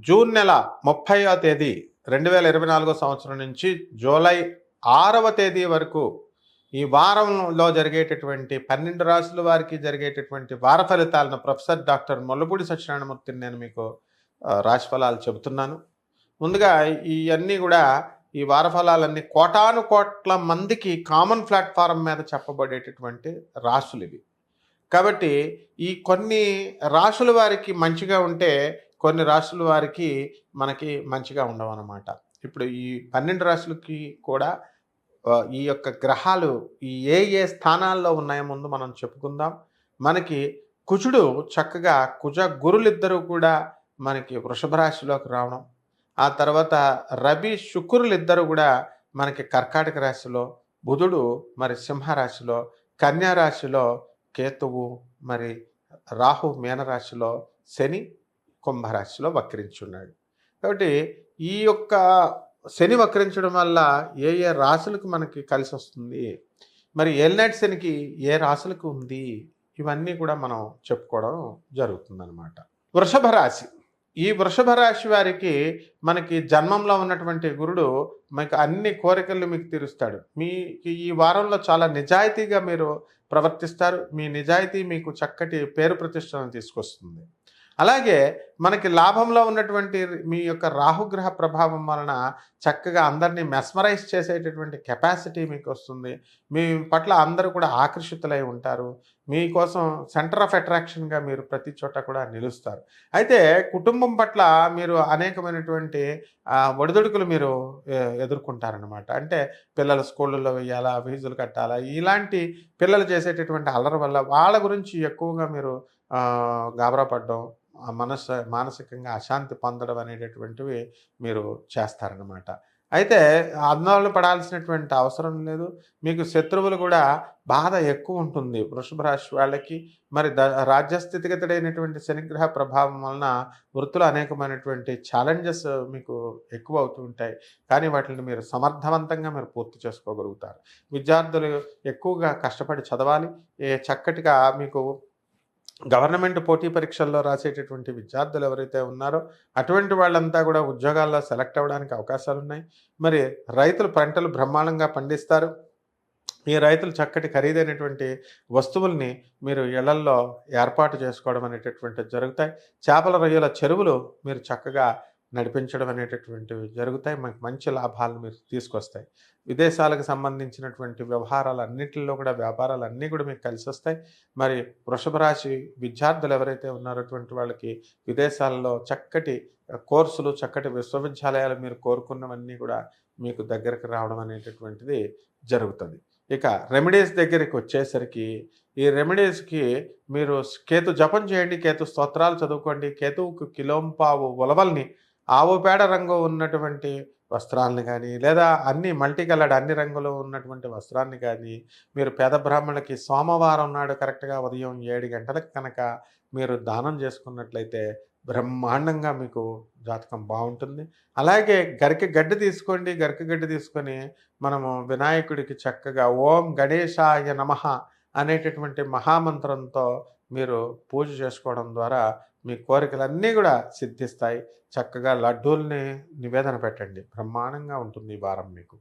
June నెల 30వ తేదీ 2024 సంవత్సరం నుంచి జూలై 6వ తేదీ వరకు ఈ వారంలో జరిగేటటువంటి 12 రాశుల వారికి జరిగేటటువంటి వార ఫలితాలను ప్రొఫెసర్ డాక్టర్ ముల్లపూడి సత్యనారాయణమూర్తిని నేను మీకు రాశి ఫలాలు చెబుతున్నాను. ముందుగా ఇవన్నీ కూడా ఈ వార ఫలాలన్నీ కోటాను కోట్ల మందికి కామన్ ప్లాట్ఫారం మీద చెప్పబడేటటువంటి రాశులు ఇవి. కాబట్టి ఈ కొన్ని రాశుల వారికి మంచిగా ఉంటే కొన్ని రాశుల వారికి మనకి మంచిగా ఉండవన్నమాట. ఇప్పుడు ఈ 12 రాశులకి కూడా ఈ యొక్క గ్రహాలు ఏ స్థానాల్లో ఉన్నాయో ముందు మనం చెప్పుకుందాం. మనకి కుజుడు చక్కగా కుజ గురులిద్దరూ కూడా మనకి వృషభ రాశిలోకి రావడం, ఆ తర్వాత రవి శుక్రులిద్దరూ కూడా మనకి కర్కాటక రాశిలో, బుధుడు మరి సింహరాశిలో, కన్యా రాశిలో, కేతువు మరి రాహు మీనరాశిలో, శని కుంభరాశిలో వక్రించున్నాడు. కాబట్టి ఈ యొక్క శని వక్రించడం వల్ల ఏ రాశులకు మనకి కలిసి వస్తుంది, మరి ఏలినాటి శనికి ఏ రాశులకు ఉంది, ఇవన్నీ కూడా మనం చెప్పుకోవడం జరుగుతుందన్నమాట. వృషభ రాశి, ఈ వృషభ రాశి వారికి మనకి జన్మంలో ఉన్నటువంటి గురుడు మీకు అన్ని కోరికలు మీకు తీరుస్తాడు. మీకు ఈ వారంలో చాలా నిజాయితీగా మీరు ప్రవర్తిస్తారు. మీ నిజాయితీ మీకు చక్కటి పేరు ప్రతిష్టలను తీసుకొస్తుంది. అలాగే మనకి లాభంలో ఉన్నటువంటి మీ యొక్క రాహుగ్రహ ప్రభావం వలన చక్కగా అందరినీ మెస్మరైజ్ చేసేటటువంటి కెపాసిటీ మీకు వస్తుంది. మీ పట్ల అందరూ కూడా ఆకర్షితులై ఉంటారు. మీకోసం సెంటర్ ఆఫ్ అట్రాక్షన్గా మీరు ప్రతి చోట కూడా నిలుస్తారు. అయితే కుటుంబం పట్ల మీరు అనేకమైనటువంటి ఒడిదుడుకులు మీరు ఎదుర్కొంటారనమాట. అంటే పిల్లలు స్కూళ్ళల్లో వేయాలా, ఫీజులు కట్టాలా, ఇలాంటి పిల్లలు చేసేటటువంటి అల్లరి వల్ల వాళ్ళ గురించి ఎక్కువగా మీరు గాబరా పడడం, మానసికంగా అశాంతి పొందడం అనేటటువంటివి మీరు చేస్తారనమాట. అయితే ఆందోళన పడాల్సినటువంటి అవసరం లేదు. మీకు శత్రువులు కూడా బాధ ఎక్కువ ఉంటుంది వృషభ రాశి వాళ్ళకి. మరి రాజ్యస్థితిగతుడైనటువంటి శనిగ్రహ ప్రభావం వలన వృత్తులు అనేకమైనటువంటి ఛాలెంజెస్ మీకు ఎక్కువ అవుతూ ఉంటాయి. కానీ వాటిని మీరు సమర్థవంతంగా మీరు పూర్తి చేసుకోగలుగుతారు. విద్యార్థులు ఎక్కువగా కష్టపడి చదవాలి. చక్కటిగా మీకు గవర్నమెంట్ పోటీ పరీక్షల్లో రాసేటటువంటి విద్యార్థులు ఎవరైతే ఉన్నారో అటువంటి వాళ్ళంతా కూడా ఉద్యోగాల్లో సెలెక్ట్ అవ్వడానికి అవకాశాలు ఉన్నాయి. మరి రైతులు పంటలు బ్రహ్మాండంగా పండిస్తారు. ఈ రైతులు చక్కటి ఖరీదైనటువంటి వస్తువుల్ని మీరు ఇళ్లల్లో ఏర్పాటు చేసుకోవడం అనేటటువంటివి జరుగుతాయి. చేపల రొయ్యల చెరువులు మీరు చక్కగా నడిపించడం అనేటటువంటివి జరుగుతాయి. మనకు మంచి లాభాలను మీరు తీసుకొస్తాయి. విదేశాలకు సంబంధించినటువంటి వ్యవహారాలన్నింటిలో కూడా వ్యాపారాలన్నీ కూడా మీకు కలిసి వస్తాయి. మరి వృషభ రాశి విద్యార్థులు ఎవరైతే ఉన్నారో అటువంటి వాళ్ళకి విదేశాల్లో చక్కటి కోర్సులు, చక్కటి విశ్వవిద్యాలయాలు మీరు కోరుకున్నవన్నీ కూడా మీకు దగ్గరకు రావడం అనేటటువంటిది జరుగుతుంది. ఇక రెమెడీస్ దగ్గరికి వచ్చేసరికి ఈ రెమెడీస్కి మీరు కేతు జపం చేయండి, కేతు స్తోత్రాలు చదువుకోండి. కేతువుకు కిలోంపావు ఉలవల్ని ఆవు పేడ రంగు ఉన్నటువంటి వస్త్రాలను కానీ, లేదా అన్ని మల్టీ కలర్డ్ అన్ని రంగులు ఉన్నటువంటి వస్త్రాన్ని కానీ మీరు పేద బ్రాహ్మణులకి సోమవారం నాడు కరెక్ట్గా ఉదయం 7 గంటలకు కనుక మీరు దానం చేసుకున్నట్లయితే బ్రహ్మాండంగా మీకు జాతకం బాగుంటుంది. అలాగే గరిక గడ్డి తీసుకోండి. గరిక గడ్డి తీసుకొని మనము వినాయకుడికి చక్కగా ఓం గణేశాయ నమః అనేటటువంటి మహామంత్రంతో మీరు పూజ చేసుకోవడం ద్వారా మీ కోరికలన్నీ కూడా సిద్ధిస్తాయి. చక్కగా లడ్డూల్ని నివేదన పెట్టండి. బ్రహ్మాండంగా ఉంటుంది ఈ వారం మీకు.